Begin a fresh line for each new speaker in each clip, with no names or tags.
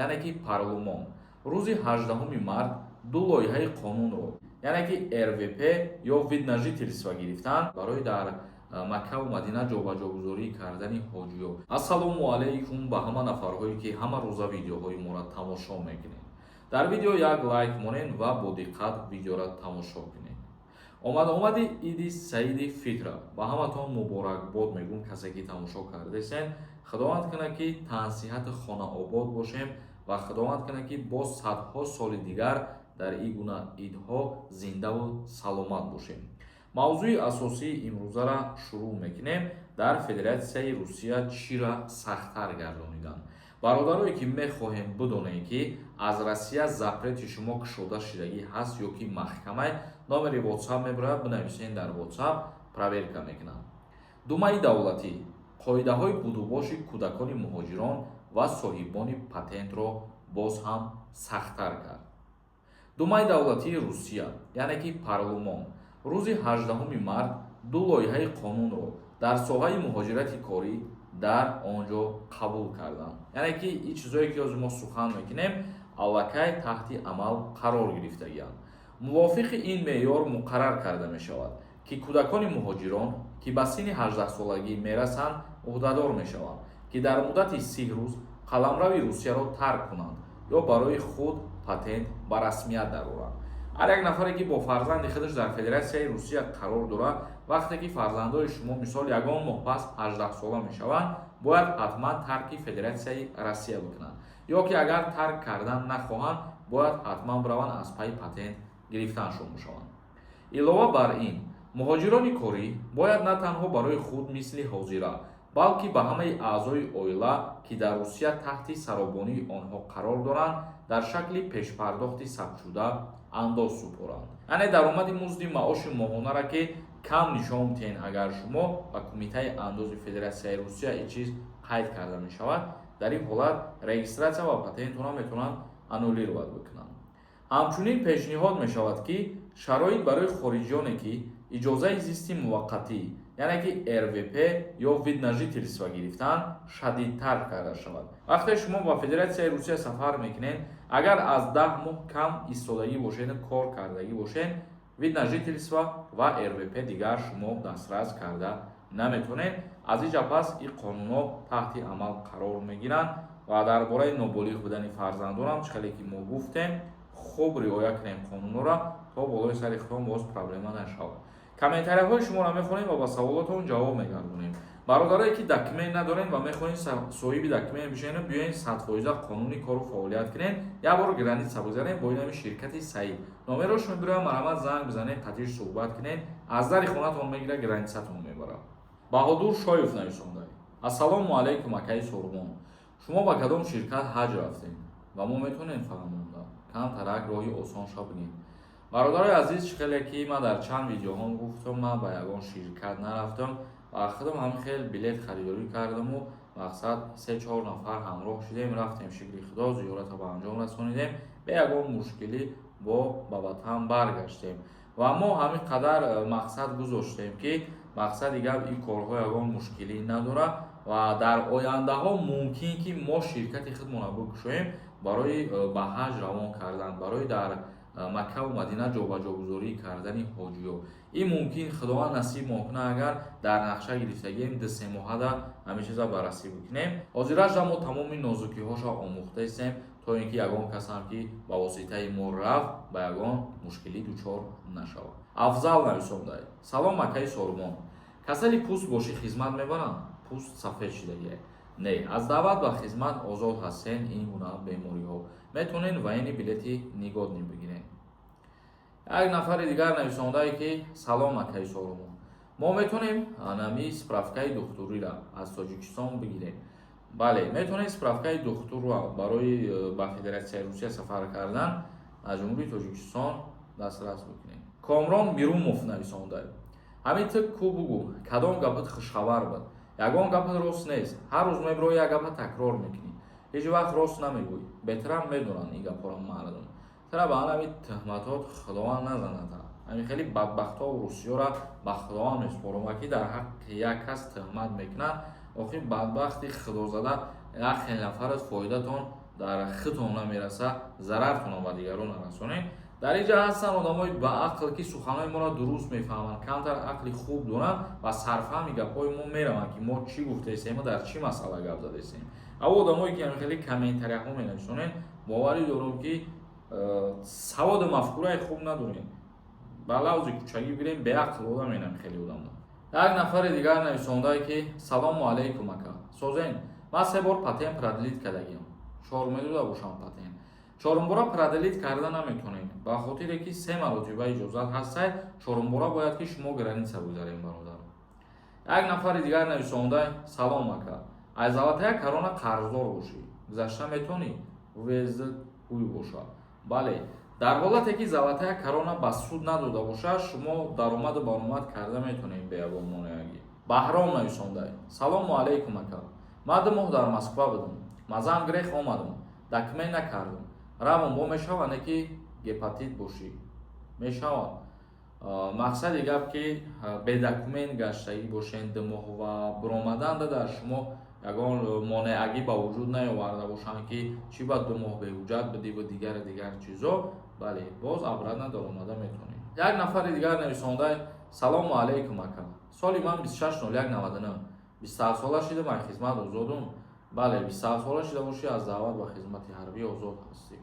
яъне ки парлумон рӯзи 18 март ду лоиҳаи қонунро яъне ки РВП ё видна жительства гирифтан барои дар Макка ва Мадина ҷобаҷогузорӣ кардани ҳоҷиё. Ассалому алайкум ба ҳама нафарҳое ки ҳама рӯза видеоҳои моро тамошо мекунед. Дар видео як лайк монед ва бо диққат видеоро тамошо кунед. омади иди Саиди Фитра ба ҳаматон муборакбод мегӯм. касе ки тамошо кардесен, худованд кунад ки тансиҳати хонаобод бошем ва худованд кунад ки бо садҳо соли дигар дар ин гуна идҳо зиндаву саломат бошем. мавзӯи асосии имрӯзара шурӯъ мекунем. дар Федератсияи Русия чиро сахттар гардонидан? бародарое ки мехоҳем бидонем ки аз Россия запрети шумо кушода шудагӣ ҳаст ё ки маҳкамаи номери WhatsApp мебарад, бинависен дар WhatsApp проверка мекунанд. думаи давлатӣ қоидаҳои будубоши кӯдакони муҳоҷирон ва соҳибони патентро боз ҳам сахттар кард. думаи давлатии Русия яъне ки парлумон рӯзи 18 март ду лоиҳаи қонунро дар соҳаи муҳоҷирати корӣ дар он ҷо қабул карданд. яъне ки ин чизое ки ҳозир мо сухан мекунем аллакай таҳти амал қарор гирифтагианд. мувофиқи ин меъёр муқаррар карда мешавад ки кӯдакони муҳоҷирон ки ба синни 18-солагӣ мерасанд уҳдадор мешаванд ки дар муддати 30 рӯз қаламрави Русияро тарк кунанд ё барои худ патент ба расмият дароранд. ҳар як нафаре ки бо фарзанди худаш дар Федератсияи Русия қарор дорад, вақте ки фарзандои шумо мисол ягон моҳ пас 18 сола мешаванд, бояд ҳатман тарки Федератсияи Россия бикунанд. ё ки агар тарк кардан нахоҳанд, бояд ҳатман бираванд аз пайи патент гирифтаншон бошаванд. илова бар ин, муҳоҷирони корӣ бояд на танҳо барои худ мисли ҳозира, балки ба ҳамаи аъзои оила ки дар Русия таҳти саробонии онҳо қарор доранд, дар шакли пешпардохти сабтшуда андоз супоранд. яъне даромади музди маоши моҳонара ки кам нишон мутиҳен, агар шумо ба кумитаи андози Федератсияи Русия ин чиз қайд карда мешавад, дар ин ҳолат регистратсия ва патентонро метавонанд аннулировать бикунанд. ҳамчунин пешниҳод мешавад ки шароит барои хориҷиёне ки иҷозаи зисти муваққатӣ яъне ки РВП ё видна жительства гирифтан шадидтар карда шавад. вақте шумо ба Федератсияи Русия сафар мекунед, агар аз 10 моҳ кам истодагӣ бошед, кор кардагӣ бошед, видна жительства ва РВП дигар шумо дастрас карда наметавонед. аз ин ҷо пас ин қонунҳо таҳти амал қарор мегиранд ва дар бораи ноболиғ будани фарзандонам чӣ ки мо гуфтем, хуб риоя кунем қонунҳоро, то болои сари худон боз проблема нашавад. комментарияҳои шуморо мехонем ва ба саволотон ҷавоб мегардонем. бародарое ки документ надорем ва мехоҳем соҳиби документ бишавед, биёед 100% қонуни кору фаъолият кунед. як бор граница бигзаред бо инами ширкати Саид. номерош мебирам, марамат занг бизанед, қатиш суҳбат кунед, аз дари хонатон мегира, границатон мебарад. баҳодур шоев нависонда. ассалому алайкум акаи Сурмон. шумо ба кадом ширкат ҳаҷ рафтед ва мо метавонем фаҳмонда камтарак роҳи осонша бигем. бародарои азиз, хеле ки ман дар чанд видеоҳо гуфтам, ман ба ягон ширкат нарафтам ва худам ҳам хел билет харидорӣ кардаму мақсад 3-4 нафар ҳамроҳ шудем, рафтем шукри худо, зиёрата ба анҷом расонидем, бе ягон мушкилӣ ба ватан баргаштем ва мо ҳамин қадар мақсад гузоштем ки мақсади гап ин корҳо ягон мушкилӣ надорад ва дар ояндаҳо мумкин ки мо ширкати худмонро бикушоем барои ба ҳаҷ равон кардан, барои дар Макка ва Мадина ҷобаҷогузорӣ кардани ҳоҷиё. ин мумкин худованд насиб мекунад, агар дар нақша гирифтагием 2-3 моҳада ҳамин чиза баррасӣ бикунем. ҳозирашда мо тамоми нозукиҳоша омӯхта ҳастем, то ин ки ягон касам ки ба воситаи мо рафт ба ягон мушкилӣ дучор нашавад. афзал нависондай. салом акаи Сурмон. касали пӯст боши хизмат мебаранд? пӯст сафед шудагӣ? не, аз даъват ба хизмат озод ҳастен. ин гуна бемориҳо метавонед военни билети нигодни бигиред. як нафари дигар нависондае ки салом акаи Сурмон. мо метавонем нами справкаи духтуриро аз Тоҷикистон бигирем? бале, метавонед справкаи духтурро барои ба Федератсияи Русия сафар кардан аз ҷумҳурии Тоҷикистон дастрас бикунед. Комрон Мирумов нависондае. ҳамин ту ку бугӯ, кадом гапат хушхабар буд? ягон гапат рост нест. ҳар рӯз мебирои як гапа такрор мекунӣ. ҳеҷ вақт рост намегӯй. беҳтарам медонанд ин гапҳоро мардум. чара ба ҳамин туҳматот худованд назанад. ҳамин хеле бадбахтҳо русиёро ба худованд месупорам ва ки дар ҳаққи як кас туҳмат мекунад, охир бадбахти худозада як хел нафарат фоидатон дар хитон намераса зарартон ба дигарон расонед. дар ин ҷа ҳастанд одамои ба ақл ки суханои моро дуруст мефаҳманд, камтар ақли хуб доранд ва сарфаҳми гапҳои мо мераванд ки мо чӣ гуфтаистем, дар чӣ масъала гап задаистем. аву одамое ки хеле комментарияҳо менависонед, боварӣ дорам ки саводи мафкураи хуб надорем. ба лавзи кӯчагӣ бирем беақл одам менам хеле одамда. як нафари дигар нависондае ки салому алайкум ака. Созен, ман 3 бор патент продлит кардагиам. 4 медуда бошам патент. 4-бора продлит карда наметонем. Ба хотире ки 3 маротиба иҷозат ҳастад, 4-бора бояд ки шумо граница гузарем бародар. як нафари дигар нависондае салом ака. Аз Золотая корона қарздор бошӣ. Гузашта метонӣ? Везд ҳуй боша. Бале. дар ҳолате ки Золотая корона ба суд надода бошад, шумо даромаду баромад карда метонед бе ягон монеагӣ. Баҳром нависондае. Салому алайкум ака. Ман 2 моҳ дар Москва будам. мазам грех омадам. Документ накардам. равон бо мешавад ки гепатит бошӣ. Мешавад. мақсади гап ки бе документ гаштагӣ бошен 2 моҳ ва биромаданда дар шумо ягон монеагӣ ба вуҷуд наоварда бошанд ки чӣ ба 2 моҳ беҳуҷҷат будӣ ва дигар чизо. бале боз абрадан даромада метонед. як нафари дигар нависондае салому алайкум ака. соли ман 26/01/99 27 сола шидам, аз хизмат озодум. бале 27 сола шида бошӣ, аз даъват ба хизмати ҳарбӣ озод ҳастӣ.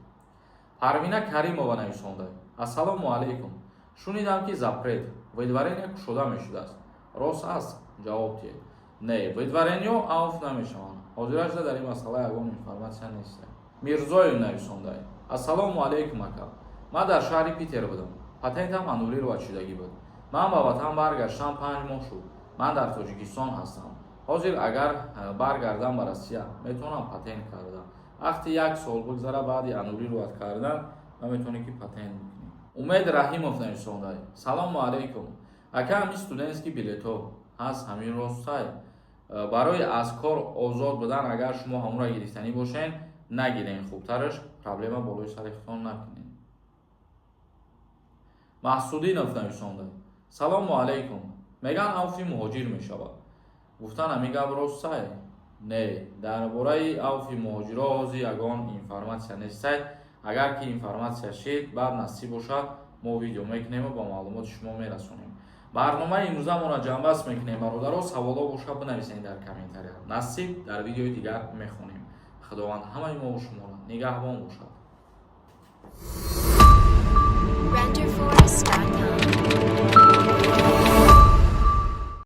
Парвина Каримова нависондае. Ассалому алайкум. Шунидам ки запрет выдворение кушода мешудааст. Рост аст? ҷавоб диҳед. Не, выдворениҳо авф намешаванд. ҳозира шуда дар ин масъала ягон информатсия нест. Мирзоев нависондае. Ассалому алайкум ака. ман дар шаҳри Питер будам. патентам аннулировать шудагӣ буд. ман ба ватан баргаштам 5 моҳ шуд. ман дар Тоҷикистон ҳастам. ҳозир агар баргардам ба Россия, метавонам патент кардам. вақти 1 сол бигзара баъди аннулировать кардан, наметавонӣ ки патент бикунӣ. Умед Раҳимов нависондае. Салому алайкум. ака, ҳамин студентский билетҳо ҳаст, ҳамин ростае. барои аз кор озод будан агар шумо ҳамонро гирифтанӣ бошен, нагирен. хубтараш проблема болои сари худтон накунед. Маҳсудинов нависондае. Салому алайкум. меган авфи муҳоҷир мешавад. гуфтан ҳамин гап ростае? Не, дар бораи авфи муҳоҷиро ҳозир ягон информатсия нестае. агар ки информатсия шид, баъд насиб бошад, мо видео мекунем ва ба маълумоти шумо мерасонем. барномаи имрӯзамонро ҷамъбаст мекунем. бародаро саволо бошад бинависед дар комментария. насиб дар видеои дигар мехонем. худованд ҳамаи мо шуморо нигаҳбон бошад.